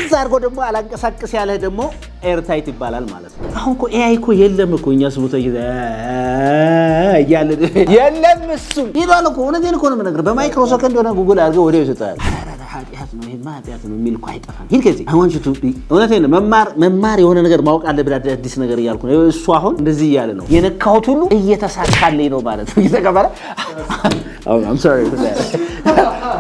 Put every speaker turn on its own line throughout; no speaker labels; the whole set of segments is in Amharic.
ፍርዝ አድርጎ ደግሞ አላንቀሳቀስ ያለህ ደግሞ ኤርታይት ይባላል ማለት ነው። አሁን እኮ ኤአይ እኮ የለም እኮ እኛ ስሙት እያለ የለም እሱ ይባል እኮ እውነቴን እኮ ነው የምነግርህ። በማይክሮ ሰከንድ ሆነ ጉግል አድርገው ወዲያው ይሰጣል። ኃጢአት ነው ይሄማ ኃጢአት ነው የሚል እኮ አይጠፋም። ይሄ ከዚህ አሁን እውነቴን ነው መማር የሆነ ነገር ማወቅ አለብህ አዲስ ነገር እያልኩ ነው። እሱ አሁን እንደዚህ እያለ ነው የነካሁት ሁሉ እየተሳካልኝ ነው ማለት ነው። ይተቀበለ I'm sorry for that.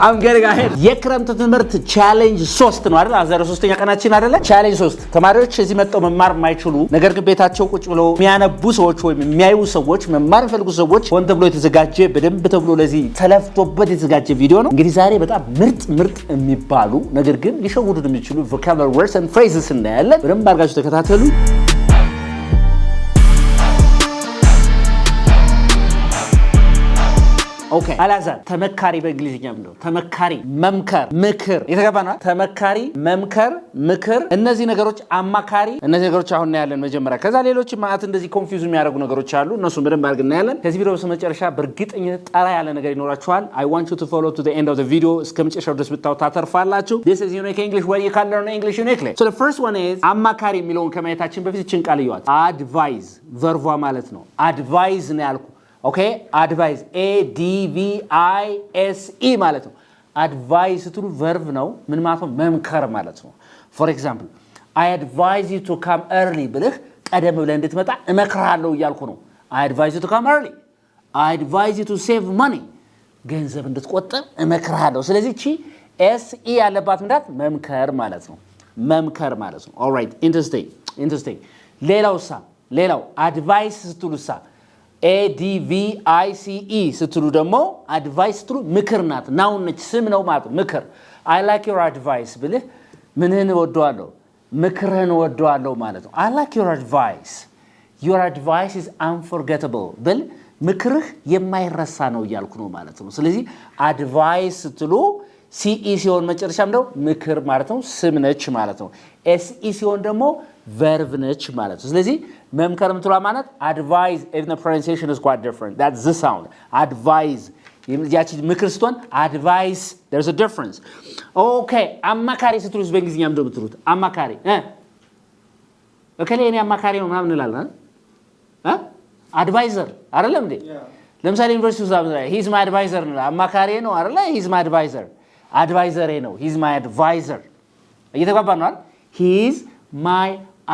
I'm getting ahead. የክረምት ትምህርት ቻሌንጅ 3 ነው አይደል? 13ኛ ቀናችን አይደለ? ቻሌንጅ 3 ተማሪዎች እዚህ መጥተው መማር የማይችሉ ነገር ግን ቤታቸው ቁጭ ብለው የሚያነቡ ሰዎች ወይም የሚያዩ ሰዎች መማር ፈልጉ ሰዎች ሆን ተብሎ የተዘጋጀ በደንብ ተብሎ ለዚህ ተለፍቶበት የተዘጋጀ ቪዲዮ ነው። እንግዲህ ዛሬ በጣም ምርጥ የሚባሉ ነገር ግን ሊሸውዱን የሚችሉ vocabulary words and phrases እናያለን። በደንብ አድርጋችሁ ተከታተሉ። ኦኬ አላዛር ተመካሪ በእንግሊዝኛ ምንድነው? ተመካሪ መምከር ምክር የተገባና ተመካሪ መምከር ምክር እነዚህ ነገሮች አማካሪ እነዚህ ነገሮች አሁን እናያለን መጀመሪያ። ከዛ ሌሎች ማለት እንደዚህ ኮንፊውዝ የሚያደርጉ ነገሮች አሉ። እነሱን በደንብ አድርገን እናያለን። ከዚህ ቪዲዮ በመጨረሻ በእርግጠኝነት ጠራ ያለ ነገር ይኖራችኋል። I want you to follow to the end of the video እስከመጨረሻው ድረስ ብታው ታተርፋላችሁ። This is unique English where you can learn English uniquely. So the first one is አማካሪ የሚለውን ከማየታችን በፊት እቺን ቃል ይዋት advise ቨርቧ ማለት ነው። advise ነው ያልኩ Okay, advise A-D-V-I-S-E ማለት ነው። advise ስትሉ verb ነው። ምን ማለት ነው? መምከር ማለት ነው። For example, I advise you to come early ብልህ ቀደም ብለህ እንድትመጣ እመክርሃለሁ እያልኩ ነው። I advise you to come early. I advise you to save money. ገንዘብ እንድትቆጥብ እመክርሃለሁ። ስለዚህ እቺ S-E ያለባት ምንድነው? መምከር ማለት ነው። መምከር ማለት ነው። All right, interesting. ሌላው advice ስትሉሳ A-D-V-I-C-E ስትሉ ደግሞ advice ስትሉ ምክር ናት። ናውን ነች ስም ነው ማለት ምክር። I like your advice ብልህ ምንህን እወደዋለሁ ምክርህን እወደዋለሁ ማለት ነው። I like your advice. Your advice is unforgettable ብል ምክርህ የማይረሳ ነው እያልኩ ነው ማለት ነው። ስለዚህ advice ስትሉ CE ሲሆን መጨረሻም ነው ምክር ማለት ነው። ስም ነች ማለት ነው። SE ሲሆን ደግሞ verb ነች ማለት ነው። ስለዚህ መምከር ምትሏ ማለት advise even the pronunciation is quite different. That's the sound. Advise ያቺ ምክር ስትሆን advice there's a difference. Okay አማካሪ ስትሉስ በእንግሊዝኛ ምንድነው የምትሉት? አማካሪ እከሌ እኔ አማካሪ ነው ምናምን እንላለን advisor አይደለም እንዴ? ለምሳሌ ዩኒቨርሲቲ ውስጥ he's my advisor ነው አማካሪ ነው አይደለ? he's my advisor ነው he's my advisor እየተግባባን ነው አይደል? he's my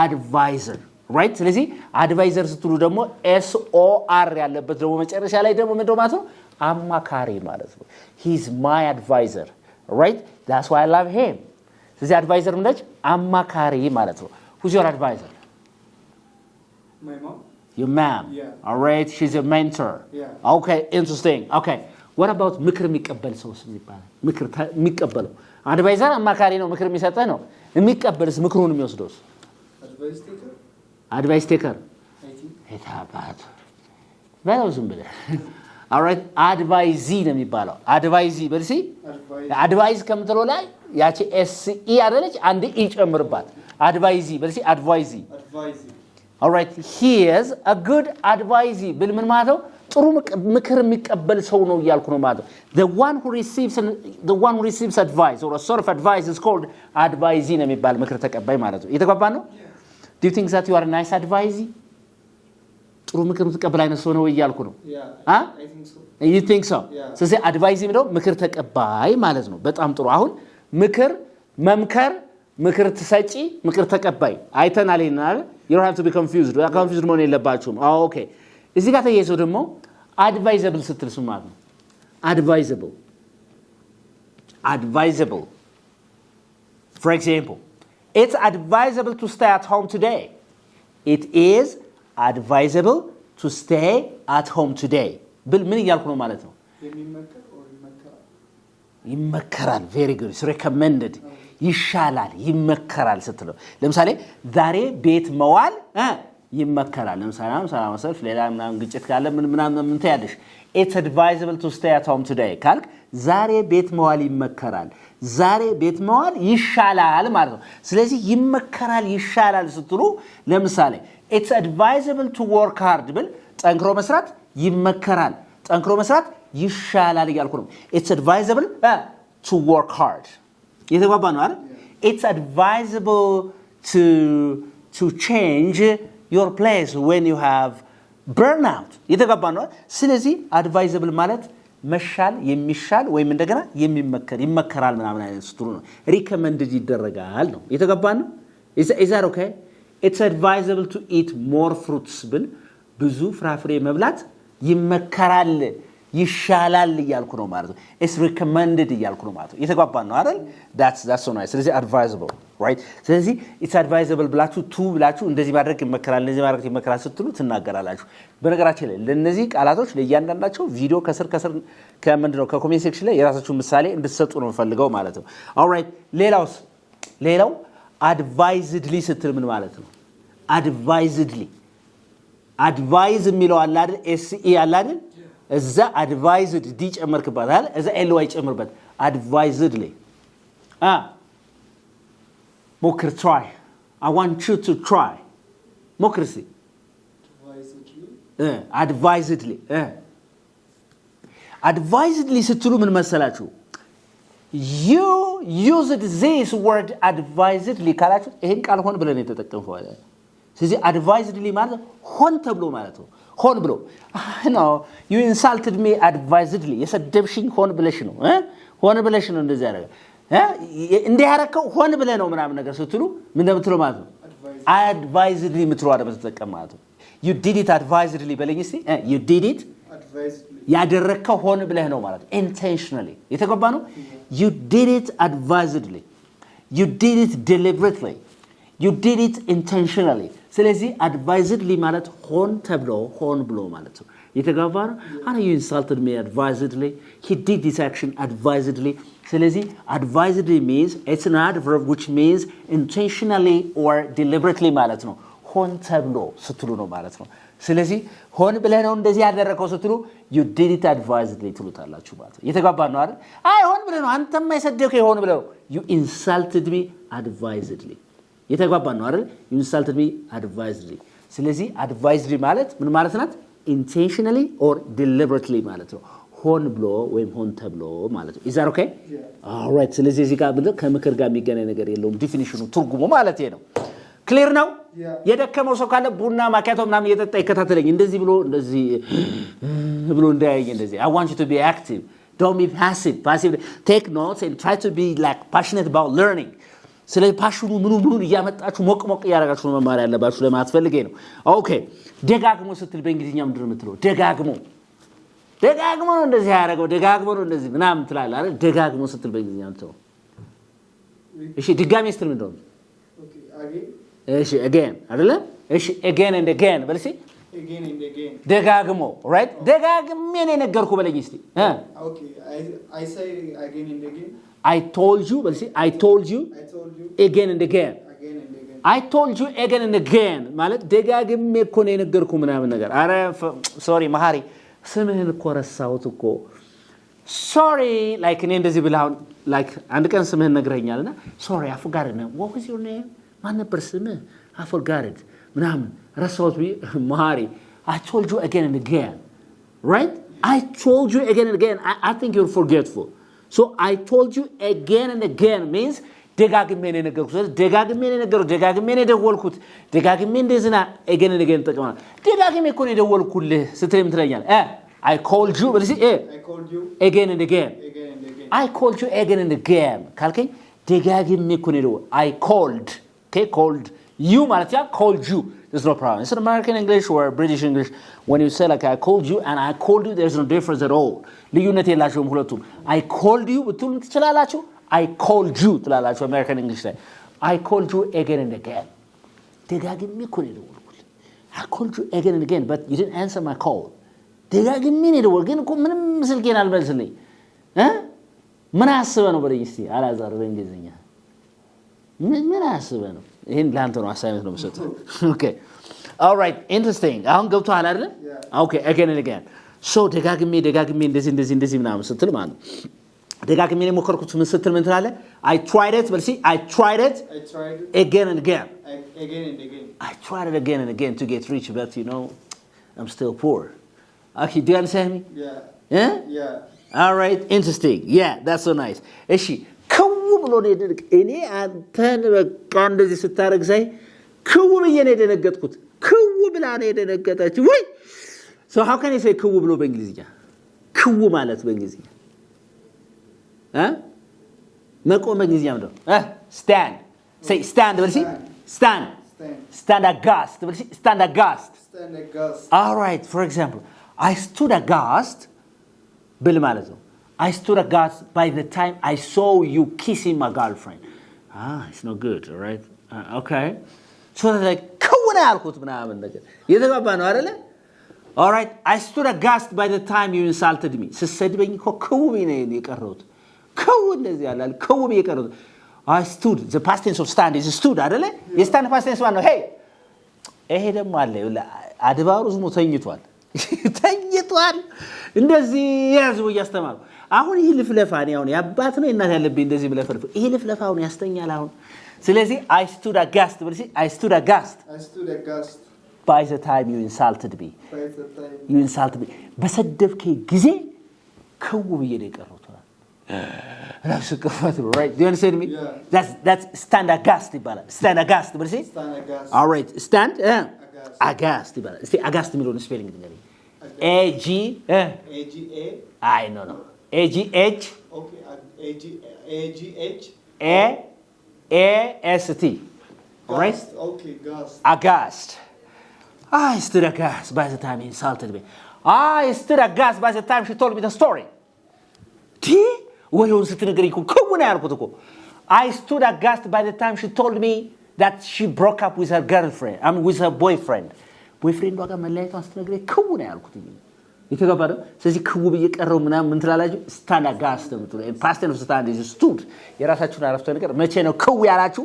advisor right? ስለዚህ advisor ስትሉ ደግሞ SOR ያለበት ደግሞ መጨረሻ ላይ ደግሞ ምንድነው ማለት ነው? አማካሪ ማለት ነው። he's my advisor right? that's why I love him. ስለዚህ advisor ምንድነው? አማካሪ ማለት ነው። who's your advisor?
My mom.
Your mom.
Yeah.
All right, she's a mentor.
Yeah.
Okay, interesting. Okay. What about ምክር የሚቀበል ሰውስ ይባላል? ምክር የሚቀበለው advisor አማካሪ ነው ምክር የሚሰጠው ነው። የሚቀበልስ ምክሩን የሚወስደውስ? Advice taker. የታባት በለው ዝም ብለህ all right advisee ነው የሚባለው advisee በልሲ advice ከምትለው ላይ ያቺ SE አይደለች አንድ E ጨምርባት advisee በልሲ advisee all right he is a good advisee ብል ምን ማለት ነው? ጥሩ ምክር የሚቀበል ሰው ነው እያልኩ ነው ማለት ነው። the one who receives advice or a sort of advice is called advisee ነው የሚባል ምክር ተቀባይ ማለት ነው። እየተግባባን ነው? Do you think that you are a nice advisee? ጥሩ ምክር የምትቀበል አይነት ሰው ነው እያልኩ ነው።
I think so.
You think so? ስለዚህ advisee ነው ምክር ተቀባይ ማለት ነው። በጣም ጥሩ። አሁን ምክር መምከር ምክር ተሰጪ ምክር ተቀባይ አይተናል ይናል። you don't have to be confused መሆን የለባችሁም። okay እዚህ ጋር ተያይዞ ደግሞ advisable ስትል ስሙ ማለት ነው። advisable for example it's advisable to stay at home today. It is advisable to stay at home today. ብል ምን እያልኩ ነው ማለት ነው? ይመከራል very good. it's recommended. ይሻላል ይመከራል ስትለው ለምሳሌ ዛሬ ቤት መዋል ይመከራል። ለምሳሌ ሰላም ሰልፍ ሌላ ምናምን ግጭት ካለ ምን ታያለሽ? it's advisable to stay at home today ካልክ ዛሬ ቤት መዋል ይመከራል ዛሬ ቤት መዋል ይሻላል ማለት ነው። ስለዚህ ይመከራል ይሻላል ስትሉ ለምሳሌ it's advisable to work hard ብል ጠንክሮ መስራት ይመከራል ጠንክሮ መስራት ይሻላል እያልኩ ነው። it's advisable to work hard የተግባባ ነው አይደል? it's advisable to change your place when you have burnout የተገባ ነው ስለዚህ advisable ማለት መሻል የሚሻል ወይም እንደገና ይመከራል ምናምን አይነት ስትሩ ነው recommended ይደረጋል ነው የተገባ ነው is that okay it's advisable to eat more fruits ብል ብዙ ፍራፍሬ መብላት ይመከራል ይሻላል ይያልኩ ነው ማለት ነው it's recommended ይያልኩ ነው ማለት ነው የተገባ ነው አይደል that's so nice ስለዚህ advisable right ስለዚህ it's advisable ብላችሁ ብላችሁ እንደዚህ ማድረግ ይመከራል እንደዚህ ማድረግ ይመከራል ስትሉ ትናገራላችሁ በነገራችን ላይ ለነዚህ ቃላቶች ለእያንዳንዳቸው ቪዲዮ ከስር ከምንድነው ከኮሜንት ሴክሽን ላይ የራሳችሁ ምሳሌ እንድትሰጡ ነው ፈልገው ማለት ነው alright ሌላው advisedly ስትል ምን ማለት ነው advisedly advise የሚለው አለ አይደል SE አለ አይደል እዛ advised ዲ ጨመርክባት አይደል እዛ LY ጨምርበት advisedly ሞክር try I want you to try ሞክር እስቲ advisedly ስትሉ ምን መሰላችሁ you used this word advisedly ካላችሁ ይሄን ቃል ሆን ብለን የተጠቀምከው አይደል ስለዚህ advisedly ማለት ሆን ተብሎ ማለት ነው ሆን ብሎ no you insulted me advisedly የሰደብሽኝ ሆን ብለሽ ነው ነው እንደዚህ ያደረገ እንደ ያረከው ሆን ብለ ነው ምናምን ነገር ስትሉ ምን እንደምትለው ማለት ነው advisedly ምትለው አይደል ተጠቀም ማለት ነው you did it advisedly በለኝ እስቲ you did it advisedly ያደረከው ሆን ብለህ ነው ማለት ነው intentionally የተገባ ነው you did it advisedly you did it deliberately you did it intentionally ስለዚህ advisedly ማለት ሆን ብሎ ማለት ነው የተገባ ነው and you insulted me advisedly he did this action advisedly ስለዚህ advisedly means it's an adverb which means intentionally or deliberately ማለት ነው ሆን ተብሎ ስትሉ ነው ማለት ነው ስለዚህ ሆን ብለህ ነው እንደዚህ ያደረከው ስትሉ you did it advisedly ትሉታላችሁ ማለት ነው የተገባ ነው አይደል አይ ሆን ብለህ ነው አንተም አይሰደከው ሆን ብለህ you insulted me advisedly የተገባ ነው አይደል you insulted me advisedly ስለዚህ advisedly ማለት ምን ማለት ናት intentionally or deliberately ማለት ነው ሆን ብሎ ወይም ሆን ተብሎ ማለት ነው is that okay all right ስለዚህ እዚህ ጋር ብለ ከምክር ጋር የሚገናኝ ነገር የለውም ዲፊኒሽኑ ትርጉሙ ማለት ነው ክሊር ነው የደከመው ሰው ካለ ቡና ማኪያቶ ምናምን እየጠጣ ይከታተለኝ እንደዚህ ብሎ እንዳያየኝ እንደዚህ I want you to be active don't be passive take notes and try to be like passionate about learning ስለዚህ ፓሽኑ ምኑ እያመጣችሁ ሞቅ ያረጋችሁ መማር ያለባችሁ ለማትፈልገ ነው ኦኬ ደጋግሞ ስትል በእንግሊዝኛ ምንድን ነው የምትለው ደጋግሞ ነው እንደዚህ ያረጋው ደጋግሞ ነው እንደዚህ ምናምን ትላለህ አይደል ደጋግሞ ስትል በእንግሊዝኛ ምትለው እሺ ድጋሚ ስትል ምንድን ነው እሺ again አይደለ እሺ again and again በልሲ
again and again
ደጋግሞ right ደጋግሜ ነው ነገርኩ በለኝ እስቲ
okay I say again and again
I told you በልሲ I told you again and again I told you again and again ማለት ደጋግሜ እኮ ነው የነገርኩ ምናምን ነገር አረ ሶሪ ማሃሪ ስምህን እኮ ረሳሁት እኮ sorry like እኔ እንደዚህ ብላው like አንድ ቀን ስምህን ነግረኛልና sorry I forgot it what was your name ማን ነበር ስምህ I forgot it ምናምን ረሳሁት ማሃሪ I told you again and again right I told you again and again I think you're forgetful so I told you again and again means ደጋግሜ ነው ነገርኩት ደጋግሜ ነው ነገርኩት ደጋግሜ ነው ደወልኩት ደጋግሜ እንደዚህና again and again ተቀማና ደጋግሜ እኮ ነው ደወልኩልህ ስትልም ትለኛል I called you but I
called you
again and again I called you again and again ካልከኝ ደጋግሜ እኮ ነው I called okay called you ማለት ያ called you there's no problem it's an American English or British English when you say like I called you and I called you there's no difference at all ልዩነት የላቸውም ሁለቱም I called you ብትሉ ትችላላችሁ I called you ትላላችሁ American English ላይ I called you again and again ደጋግሜ እኮ ነው የደወልኩት I called you again and again but you didn't answer my call ደጋግሜ ነው የደወልኩት ግን እኮ ምንም ስልኬን አልመልስልኝ ምን አስበህ ነው በለኝ እስቲ አላዛር በእንግሊዝኛ ምን አስበህ ነው ይሄን ላንተ ነው አሳይመንት ነው መስጠት okay all right interesting አሁን ገብቷል አይደል okay again and again so ደጋግሜ እንደዚህ ምናምን ስትል ማለት ነው ደጋግሜ ነው ሞከርኩት ምን ስትል ምን ትላለህ I tried it but see I tried it again and again I tried it again and again to get rich but you know I'm still poor okay do you understand me yeah all right interesting yeah that's so nice እሺ ብሎ ነው የደነገ እኔ አንተን በቃ እንደዚህ ስታረግ ሳይ ክው ብዬ ነው የደነገጥኩት ክው ብላ ነው የደነገጠችው ወይ so how can you say ክው ብሎ በእንግሊዝኛ ክው ማለት በእንግሊዝኛ መቆም በእንግሊዝኛ ነው stand say stand በል ሲ stand aghast በል ሲ stand aghast all right for example I stood aghast ብል ማለት ነው I stood aghast by the time I saw you kissing my girlfriend it's not good all right okay so like ከወና ያልኩት ምናምን ነገር የተባባ ነው አይደለ all right I stood aghast by the time you insulted me ስሰድበኝ እኮ ከውብ ነው የቀረሁት ከው እንደዚህ ያላል ከውብ የቀረሁት I stood the past tense of stand is stood አይደለ የstand past tense ማለት ነው hey ይሄ ደግሞ አለ አድባሩ ዝሙ ተኝቷል እንደዚህ ያዙ ያስተማሩ አሁን ይሄ ልፍለፋን ያው ያባት ነው እናት ያለብኝ እንደዚህ ብለፈርፍ ይሄ ልፍለፋውን ያስተኛል አሁን ስለዚህ I stood aghast ብለሽ I stood aghast by the time you insulted me you insulted me በሰደብከኝ ጊዜ ከው ብዬ ነው የቀረሁት that's right do you understand me that's stand aghast ይባላል stand aghast ብለሽ all right stand aghast ይባላል እስቲ aghast የሚለውን ስፔሊንግ ንገሪኝ A G I no A G H
okay A G H
A S T all right
okay
aghast I stood aghast by the time he insulted me I stood aghast by the time she told me the story ወሬውን ስትነግረኝ እኮ ከወና ያልኩት እኮ I stood aghast by the time she told me that she broke up with her girlfriend with her boyfriend ዋጋ መለያየቷን ስትነግረኝ ከወና ያልኩት የተገባው ስለዚህ ክው በየቀረው ምናምን ምን ትላላችሁ stand aghast ምትሉ past tense stand is stood የራሳችሁን አረፍተ ነገር መቼ ነው ክው ያላችሁ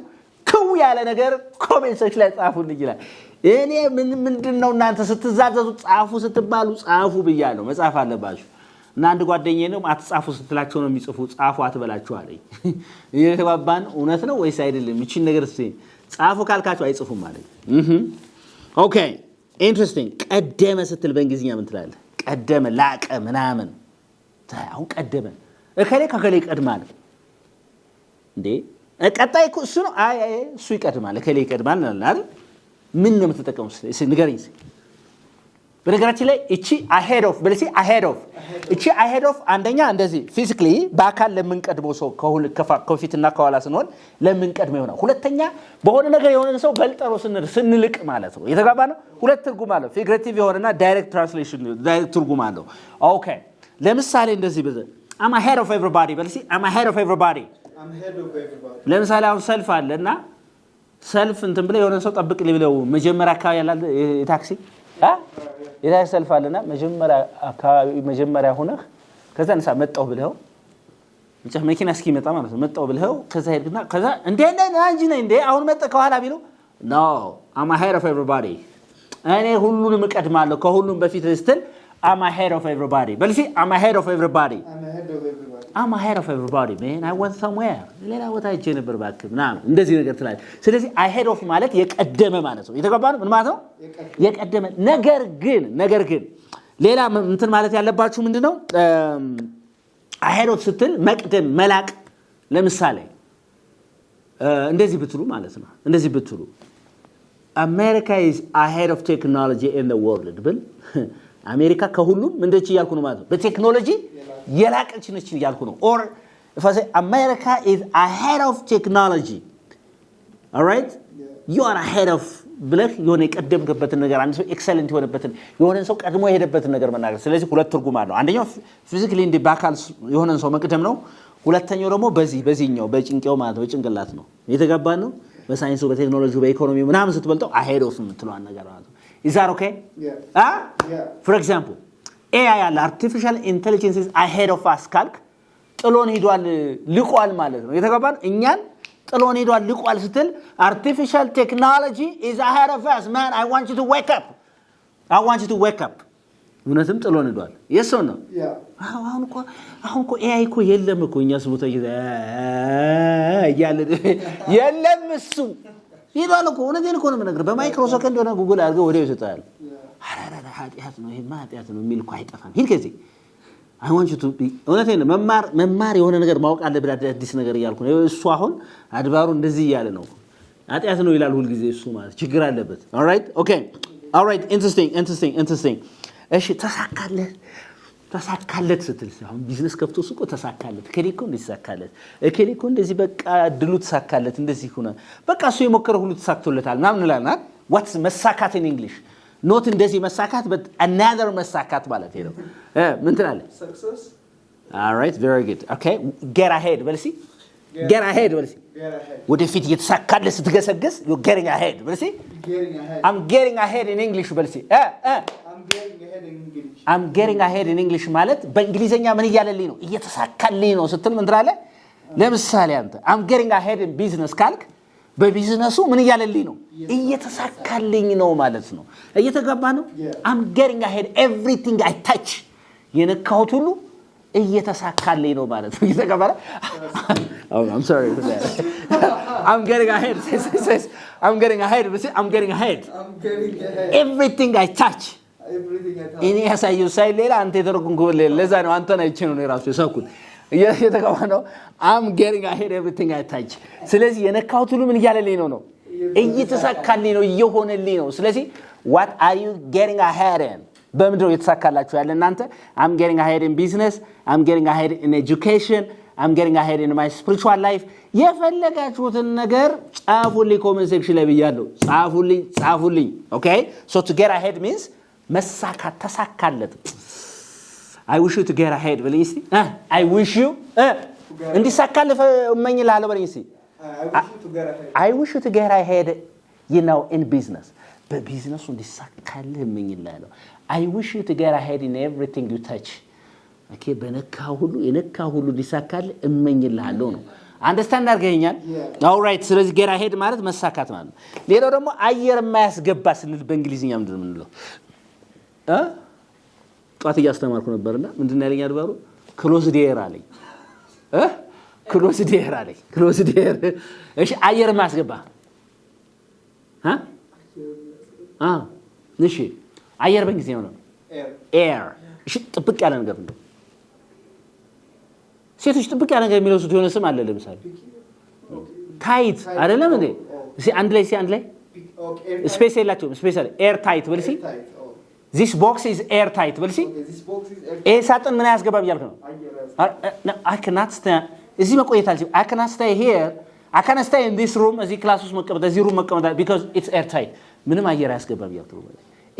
ክው ያለ ነገር ኮሜንት ሴክሽን ላይ ጻፉልኝ ይላል እኔ ምንድነው እናንተ ስትዛዘዙ ጻፉ ስትባሉ ጻፉ ብያለሁ መጻፍ አለባችሁ እና አንድ ጓደኛዬ ነው አትጻፉ ስትላቸው ነው የሚጽፉ ጻፉ አትበላችሁ አለኝ የተባባን እውነት ነው ወይስ አይደለም እቺ ነገር ጻፉ ካልካችሁ አይጽፉም ማለት ኦኬ ኢንትረስቲንግ ቀደመ ስትል በእንግሊዝኛ ምን ትላለህ ቀደመ ላቀ ምናምን ታው ቀደመ እከሌ ከከሌ ይቀድማል እንዴ ቀጣይ እሱ ነው አይ እሱ ይቀድማል እከሌ ይቀድማል አይደል ምን ነው የምትጠቀሙት ንገሪኝ በነገራችን ላይ እቺ ahead of በለሲ ahead of እቺ ahead of አንደኛ እንደዚህ physically በአካል ለምንቀድመው ሰው ከፊትና ከኋላ ስንሆን ለምንቀድመው ይሆናል ሁለተኛ በሆነ ነገር የሆነን ሰው በልጠሮ ስንልቅ ማለት ነው የተጋባ ነው ሁለት ትርጉም አለው figurative የሆነና direct translation direct ትርጉም አለው ኦኬ ለምሳሌ እንደዚህ በዘ I'm ahead of everybody በለሲ I'm ahead of everybody ለምሳሌ አሁን ሰልፍ አለና ሰልፍ እንትን ብለ የሆነ ሰው ጠብቅ ሊብለው መጀመሪያ አካባቢ ያለ የታክሲ የታክሲ ሰልፍ አለና መጀመሪያ ሆነህ ከዛ እንሳ መጣው ብለው መኪና እስኪመጣ ማለት ነው መጣው ብለው ከዛ ሄድና ከዛ እንዴ አንጂ ነኝ እንዴ አሁን መጣ ከኋላ ቢሉ no I'm ahead of everybody እኔ ሁሉንም እቀድማለሁ ከሁሉም በፊት ስትል I'm ahead of everybody በልሲ I'm ahead of everybody I'm ahead of everybody man I went somewhere ሌላ ቦታ ሄጄ ነበር ባክ ምናምን እንደዚህ ነገር ትላለህ ስለዚህ ahead of ማለት የቀደመ ማለት ነው የተገባነው ምን ማለት ነው የቀደመ ነገር ግን ሌላ እንትን ማለት ያለባችሁ ምንድነው ahead of ስትል መቅደም መላቅ ለምሳሌ እንደዚህ ብትሉ ማለት ነው እንደዚህ ብትሉ America is ahead of technology in the world ብል አሜሪካ ከሁሉም እንደዚህ ያልኩ ነው ማለት ነው በቴክኖሎጂ የላቀች ነች ያልኩ ነው or if I say America is ahead of technology all right you are ahead of ብለህ የሆነ የቀደምከበትን ነገር አንድ ሰው ኤክሰለንት የሆነበትን የሆነን ሰው ቀድሞ የሄደበትን ነገር መናገር ስለዚህ ሁለት ትርጉም አለው አንደኛው ፊዚካሊ እንደ ባካል የሆነን ሰው መቅደም ነው ሁለተኛው ደግሞ በዚህኛው በጭንቄው ማለት ነው ጭንቅላት ነው የተጋባን ነው በሳይንሱ በቴክኖሎጂው በኢኮኖሚው ምናምን ስትበልጠው ahead of የምትለው ነገር ማለት ነው is that okay yeah for example AI ያለ artificial intelligence is ahead of us ካልክ ጥሎን ሄዷል ልቋል ማለት ነው የተጋባን እኛን ጥሎን ሄዷል ልቋል ስትል artificial technology is ahead of us man I want you to wake up እውነትም ጥሎን ሄዷል yes or no አሁን እኮ AI እኮ የለም እኮ እኛ ስሙታ ያለ የለም እሱ ይላል እኮ እውነቴን እኮ ነው የምነግርህ በማይክሮ ሰከንድ ሆነ ጉግል አድርገው ወዲያው ይሰጣል አራራ ኃጢአት ነው ይሄ ኃጢአት ነው የሚል እኮ አይጠፋም ሂድ ከዚህ I want you to be እውነቴን ነው መማር የሆነ ነገር ማወቅ አለብህ አዲስ ነገር እያልኩ ነው እሱ አሁን አድባሩ እንደዚህ እያለ ነው አጥያት ነው ይላል ሁሉ ጊዜ እሱ ማለት ችግር አለበት all right okay all right interesting እሺ ተሳካለት ስትል አሁን ቢዝነስ ከፍቶ ሱቆ ተሳካለት ከሊኮ እንዲሳካለት ከሊኮ እንደዚህ በቃ ድሉ ተሳካለት እንደዚህ ሆነ በቃ እሱ የሞከረ ሁሉ ተሳክቶለታል ምናምን ላልና what's መሳካት in English not እንደዚህ መሳካት but another መሳካት ማለት ነው ምን ትላለህ
success
all right very good okay get ahead በልሲ get ahead በልሲ ወደፊት እየተሳካለት ስትገሰግስ you getting ahead በልሲ I'm getting ahead in English በልሲ I'm getting ahead in English ማለት በእንግሊዘኛ ምን ይያለልኝ ነው እየተሳካልኝ ነው ስትል ምን ትላለህ ለምሳሌ አንተ I'm getting ahead in business ካልክ በቢዝነሱ ምን ይያለልኝ ነው እየተሳካልኝ ነው ማለት ነው እየተገባ ነው I'm getting ahead everything I touch የነካሁት ሁሉ እየተሳካልኝ ነው ማለት ነው እየተገባ ነው Oh I'm sorry for that I'm getting ahead says I'm getting ahead everything I touch እኔ ያሳየው ሳይሌላ አንተ የተረጉምኩ ለዛ ነው አንተ ነው እቺ ነው የራሱ የሰኩት እየተገባ ነው I'm getting ahead everything I touch ስለዚህ የነካሁት ሁሉ ምን ይያለልኝ ነው እየተሳካልኝ ነው እየሆነልኝ ነው ስለዚህ what are you getting ahead in በምንድነው የተሳካላችሁ ያለ እናንተ I'm getting ahead in business I'm getting ahead in education I'm getting ahead in my spiritual life የፈለጋችሁትን ነገር ጻፉልኝ ኮሜንት ሴክሽን ላይ ብያለሁ ጻፉልኝ okay so to get ahead means መሳካት ተሳካለት I wish you to get ahead በለኝ እስቲ I wish you እንዲሳካልህ እመኝልሃለሁ በለኝ እስቲ I wish you to get ahead you know in business በቢዝነሱ እንዲሳካልህ እመኝልሃለሁ I wish you to get ahead in everything you touch okay በነካው ሁሉ እንዲሳካልህ እመኝልሃለሁ ነው አንደርስታንድ አድርገኛል all right ስለዚህ get ahead ማለት መሳካት ማለት ነው ሌላው ደግሞ አየር የማያስገባ ስንል በእንግሊዝኛ ምንድነው የምንለው ጧት እያስተማርኩ ነበርና ምንድነው ያለኝ አድባሩ closed air አለኝ closed air እሺ አየር ማስገባ እሺ አየር በእንግሊዝኛ ነው air እሺ ጥብቅ ያለ ነገር ነው ሴቶች ጥብቅ ያለ ነገር የሚለብሱት የሆነ ስም አለ ለምሳሌ ታይት አይደለም እንዴ እሺ አንድ ላይ ስፔስ የላቸውም ስፔስ አለ air tight በልሲ This box is airtight. Will see?
Okay, this box is airtight.
Satan mana asgaba biyalkano. No, I cannot stay. Ezi makoyetalsi. I cannot stay here. I cannot stay in this room. Ezi class makkamada. Ezi room makkamada because it's airtight. Minum ayer asgaba biyalkano.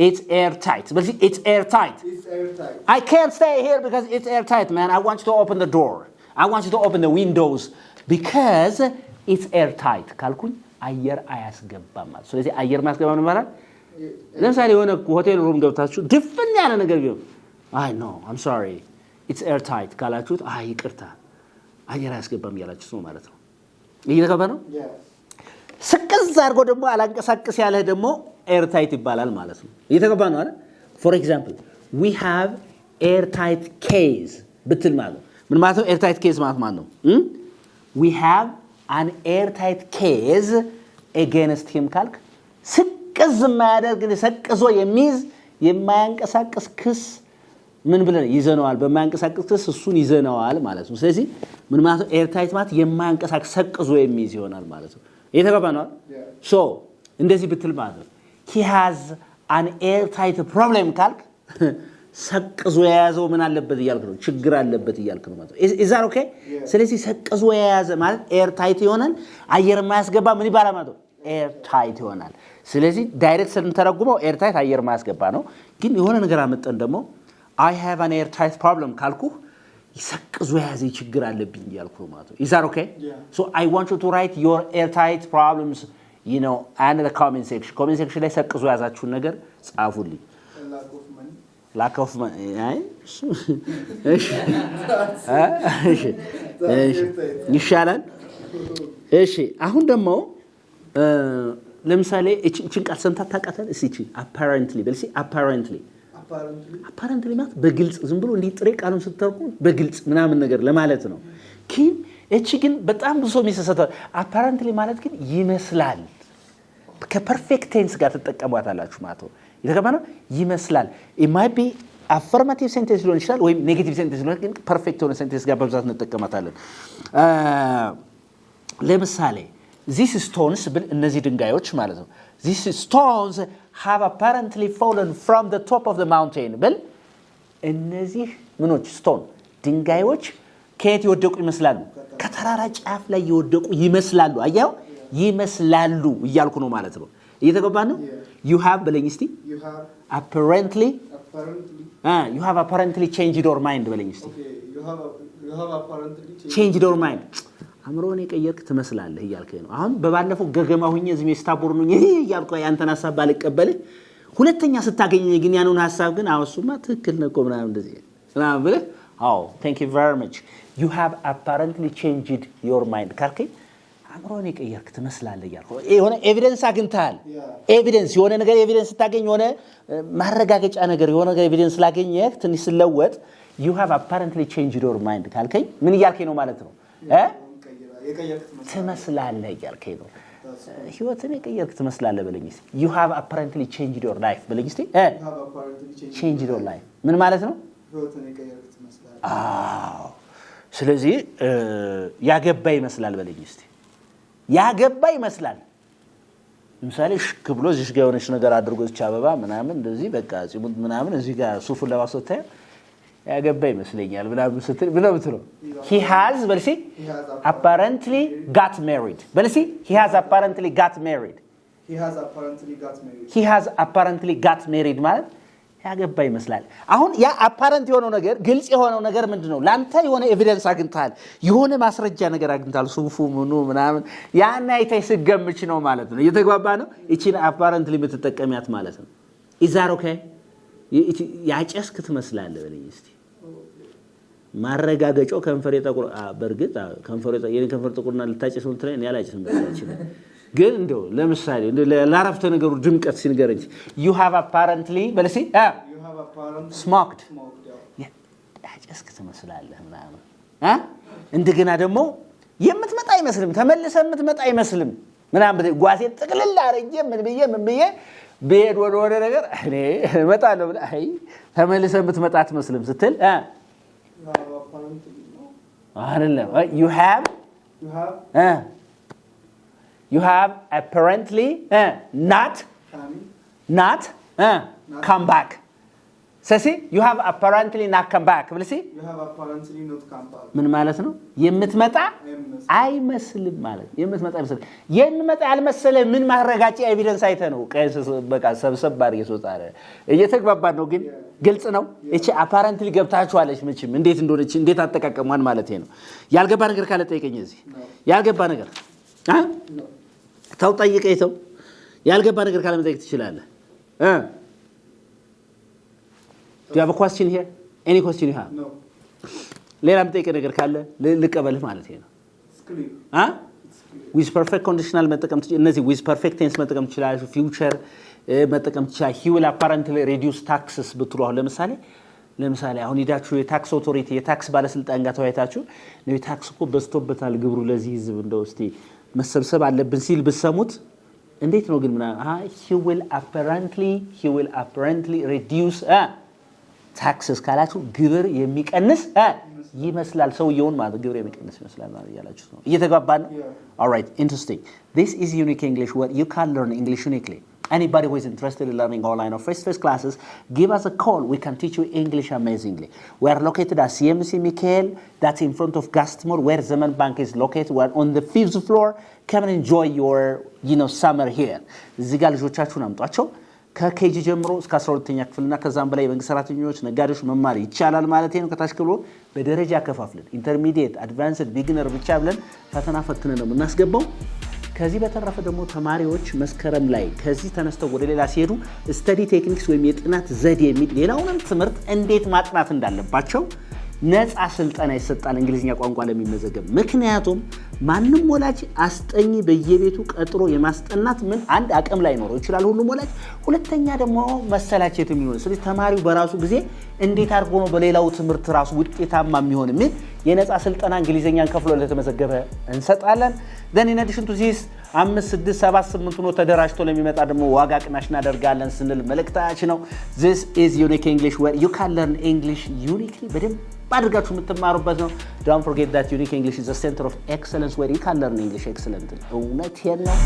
It's airtight. Will see? It's airtight.
It's airtight.
I can't stay here because it's airtight, man. I want you to open the door. I want you to open the windows because it's airtight. Kalkun ayer ayasgaba mal. So ezi ayer masgaba mana? ለምሳሌ የሆነ ሆቴል ሩም ገብታችሁ ድፍን ያለ ነገር ቢሆን አይ ኖ I'm sorry it's airtight ካላችሁት አይ ይቅርታ አየር አያስገባም ያላችሁት ነው ማለት ነው እየተገባ ነው ስቅዝ አድርጎ ደግሞ አላንቀሳቀስ ያለ ደግሞ airtight ይባላል ማለት ነው እየተገባ ነው አይደል for example we have airtight case ብትል ማለት ምን ማለት ነው airtight case ማለት ነው we have an airtight case against him ካልክ ቅዝ ማያደርግ ለሰቅዞ የሚዝ የማያንቀሳቀስ ክስ ምን ብለን ይዘነዋል በማያንቀሳቀስ ክስ እሱን ይዘነዋል ማለት ነው ስለዚህ ምን ማለት ነው ኤርታይት ማለት የማያንቀሳቀስ ሰቅዞ የሚዝ ይሆናል ማለት ነው እየተገባ ነው ሶ እንደዚህ ብትል ማለት ነው he has an airtight problem ካልክ ሰቅዞ የያዘው ምን አለበት ይያልክ ነው ችግር አለበት ይያልክ ነው ማለት ነው is that okay ስለዚህ ሰቅዞ የያዘ ማለት ኤርታይት ይሆናል አየር የማያስገባ ምን ይባላል ማለት ነው airtight ይሆናል ስለዚህ ዳይሬክት ስንተረጉመው airtight አየር ማያስገባ ነው ግን የሆነ ነገር አመጣን ደግሞ I have an airtight problem ካልኩ ይሰቅዙ ያዘ ችግር አለብኝ ይያልኩ ማለት ነው is that okay so I want you to write your airtight problems you know and the comment section ላይ ሰቅዙ ያዛችሁ ነገር ጻፉልኝ lack of money ይሻላል እሺ አሁን ደግሞ ለምሳሌ እቺን ቃል ሰምታ ታቃተል እሺ apparently በልሲ apparently ማለት በግልጽ ዝም ብሎ እንዲ ጥሬ ቃሉን ስትተርኩ በግልጽ ምናምን ነገር ለማለት ነው ግን እቺ ግን በጣም ብዙ የሚሰሰተው apparently ማለት ግን ይመስላል ከፐርፌክት ቴንስ ጋር ተጠቀሟታላችሁ ማለት ነው ይተገባና ይመስላል it might be አፈርማቲቭ ሴንቴንስ ሊሆን ይችላል ወይም ኔጌቲቭ ሴንቴንስ ሊሆን ግን ፐርፌክት የሆነ ሴንቴንስ ጋር በብዛት እንጠቀማታለን። ለምሳሌ these stones ብል እነዚህ ድንጋዮች ማለት ነው። these stones have apparently fallen from the top of the mountain ብል እነዚህ ምኖች ስቶን ድንጋዮች ከየት የወደቁ ይመስላሉ? ከተራራ ጫፍ ላይ የወደቁ ይመስላሉ። አያው ይመስላሉ እያልኩ ነው ማለት ነው። እየተገባን ነው? you have በለኝ እስቲ
You have
apparently
apparently
you have apparently changed your mind በለኝ እስቲ
okay. You have apparently
changed your mind አምሮን የቀየርክ ትመስላለህ እያልከኝ ነው። አሁን በባለፈው ገገማ ሁኜ ዝም ስታቦር ነው ይሄ እያልኩ ያንተን ሐሳብ ባልቀበልህ ሁለተኛ ስታገኘኝ ግን ያንን ሐሳብ ግን አውሱማ ትክክል ነው ቆምና እንደዚህ ምናምን ብለህ አዎ thank you very much you have apparently changed your mind ካልከኝ አምሮን የቀየርክ ትመስላለህ እያልኩ የሆነ ኤቪደንስ አግኝተሃል። ኤቪደንስ የሆነ ነገር ኤቪደንስ ስታገኝ የሆነ ማረጋገጫ ነገር የሆነ ነገር ኤቪደንስ ላገኘህ ትንሽ ስለወጥ you have apparently changed your mind ካልከኝ ምን እያልከኝ ነው ማለት ነው? ትመስላለህ እያልከኝ ነው። ህይወትን የቀየርክ ትመስላለህ በለኝ እስቲ you have apparently changed your life በለኝ እስቲ changed your life ምን ማለት ነው?
ህይወትን የቀየርክ ትመስላለህ።
አዎ ስለዚህ ያገባ ይመስላል በለኝ እስቲ ያገባ ይመስላል። ለምሳሌ ሽክ ብሎ እዚህ ጋር የሆነች ነገር አድርጎ እቺ አበባ ምናምን እንደዚህ በቃ ጽሙት ምናምን እዚህ ጋር ሱፉን ለማስወጣ ያገባ ይመስለኛል ምናምን ስትል ብለው he has በልሲ apparently got married በልሲ he has apparently got married
He has apparently got married.
he has apparently got married ማለት ያገባ ይመስላል። አሁን ያ አፓረንት የሆነው ነገር ግልጽ የሆነው ነገር ምንድነው? ላንተ የሆነ ኤቪደንስ አግኝታል የሆነ ማስረጃ ነገር አግኝታል ሱፉ ምኑ ምናምን ያን አይተህ ስገምች ነው ማለት ነው። እየተግባባ ነው። እቺን አፓረንትሊ የምትጠቀሚያት ማለት ነው። is that okay? ያጨስክ ትመስላለህ በለኝ እስቲ ማረጋገጫው ከንፈር የጠቁር በርግጥ ከንፈር ጥቁርና ልታጨስ ነው ትለኝ ያላጨስ ነው ግን እንደው ለምሳሌ እንደው ለአረፍተ ነገሩ ድምቀት ሲንገረኝ you have apparently በለሲ
You have apparently
smoked ያጨስክ ትመስላለህ ምናምን እንደገና ደግሞ የምትመጣ አይመስልም ተመልሰ የምትመጣ አይመስልም ምናምን ጓሴ ጥቅልል አረጀ ምን ብዬ በሄድ ወደ ነገር እኔ እመጣለሁ አይ ተመልሰ የምትመጣ አትመስልም ስትል አይደለም you have apparently not come back ሰሲ you have apparently not come back ብለሲ
You have apparently not come back
ምን ማለት ነው? የምትመጣ አይመስልም ማለት የምትመጣ አይመስልም የምትመጣ ያልመሰለ ምን ማረጋጫ ኤቪደንስ አይተ ነው ቀስ በቃ ሰብሰብ ባር እየሶጣረ እየተግባባን ነው ግን ግልጽ ነው። እቺ apparently ገብታችኋለች መቼም እንዴት እንደሆነች እንዴት አጠቃቀሟን ማለት ነው። ያልገባ ነገር ካለ ጠይቀኝ እዚህ ያልገባ ነገር ታው ጠይቀኝ ተው ያልገባ ነገር ካለ መጠየቅ ትችላለህ። Do you have a question here? Any question you have?
No.
ሌላም ጠይቀ ነገር ካለ ልቀበልህ ማለት ነው።
It's clear.
With perfect conditional መጠቀም ትችላለህ። እነዚህ with perfect tense መጠቀም ትችላለህ። future መጠቀም ትችላለህ። he will apparently reduce taxes ብትሉ አሁን ለምሳሌ አሁን ሄዳችሁ የታክስ ኦቶሪቲ የታክስ ባለስልጣን ጋር ተወያይታችሁ ነው ታክስ እኮ በዝቶበታል ግብሩ ለዚህ ህዝብ እንደው እስቲ መሰብሰብ አለብን ሲል ብሰሙት እንዴት ነው ግን he will apparently reduce taxes ካላችሁ ግብር የሚቀንስ ይመስላል ሰውየውን ማለት ግብር የሚቀንስ ይመስላል ማለት ያላችሁ ነው። እየተግባባን ነው? All right, interesting. This is unique English where you can learn English uniquely. Anybody who is interested in learning online or face-to-face classes, give us a call. We can teach you English amazingly. We are located at CMC Michael, that's in front of Gastmore, where Zaman Bank is located. We are on the 5th floor. Come and enjoy your, summer here. እዚህ ጋር ልጆቻችሁን አምጧቸው። ከኬጂ ጀምሮ እስከ 12ኛ ክፍልና ከዛም በላይ የመንግስት ሰራተኞች ነጋዴዎች መማር ይቻላል ማለት ነው። ከታች ክፍሎ በደረጃ ከፋፍለን ኢንተርሚዲየት አድቫንስድ ቢግነር ብቻ ብለን ፈተና ፈትነን ነው የምናስገባው። ከዚህ በተረፈ ደግሞ ተማሪዎች መስከረም ላይ ከዚህ ተነስተው ወደ ሌላ ሲሄዱ ስተዲ ቴክኒክስ ወይም የጥናት ዘዴ የሚል ሌላውንም ትምህርት እንዴት ማጥናት እንዳለባቸው ነፃ ስልጠና ይሰጣል እንግሊዝኛ ቋንቋ ለሚመዘገብ። ምክንያቱም ማንንም ወላጅ አስጠኝ በየቤቱ ቀጥሮ የማስጠናት ምን አንድ አቅም ላይ ኖሮ ይችላል ሁሉም ወላጅ። ሁለተኛ ደግሞ መሰላቸት የሚሆን ስለዚህ ተማሪው በራሱ ጊዜ እንዴት አድርጎ ነው በሌላው ትምህርት ራሱ ውጤታማ የሚሆን ምን የነፃ ስልጠና እንግሊዘኛን ከፍሎ ለተመዘገበ እንሰጣለን then in addition to this 5 6 7 8 ነው ተደራጅቶ ለሚመጣ ደግሞ ዋጋ ቅናሽ እናደርጋለን ስንል መልእክታችን ነው this is unique english where you can learn english uniquely በደንብ አድርጋችሁ የምትማሩበት ነው don't forget that unique english is a center of excellence where you can learn english excellently እውነቴን ነው